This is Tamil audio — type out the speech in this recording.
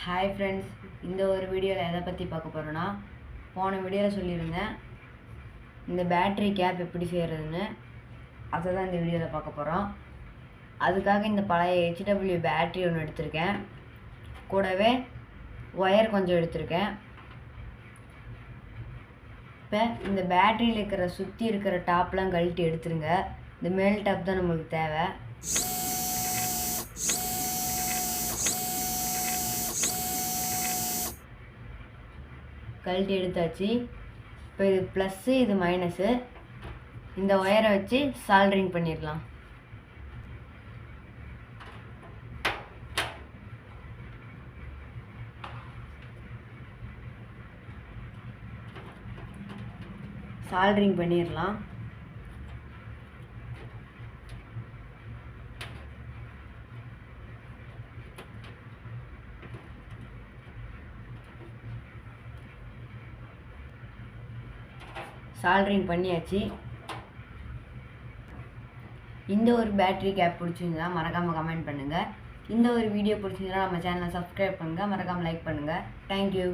ஹாய் ஃப்ரெண்ட்ஸ், இந்த ஒரு வீடியோவில் எதை பற்றி பார்க்க போகிறோன்னா, போன வீடியோவில் சொல்லியிருந்தேன் இந்த பேட்ரி கேப் எப்படி செய்கிறதுன்னு. அதை தான் இந்த வீடியோவில் பார்க்க போகிறோம். அதுக்காக இந்த பழைய HW பேட்ரி ஒன்று எடுத்திருக்கேன், கூடவே ஒயர் கொஞ்சம் எடுத்திருக்கேன். இப்போ இந்த பேட்டரியில் இருக்கிற சுற்றி இருக்கிற டாப்லாம் கழட்டி எடுத்துருங்க. இந்த மேல் டாப் தான் நம்மளுக்கு தேவை. கழட்டி எடுத்தாச்சு. இப்போ இது ப்ளஸ்ஸு, இது மைனஸு. இந்த ஒயரை வச்சு சால்ட்ரிங் பண்ணிடலாம். சால்ட்ரிங் பண்ணிடலாம். சால்ட்ரிங் பண்ணியாச்சு. இந்த ஒரு பேட்ரி கேப் பிடிச்சிருந்தா மறக்காமல் கமெண்ட் பண்ணுங்கள். இந்த ஒரு வீடியோ பிடிச்சிருந்தா நம்ம சேனலை சப்ஸ்கிரைப் பண்ணுங்கள், மறக்காமல் லைக் பண்ணுங்கள். தேங்க்யூ.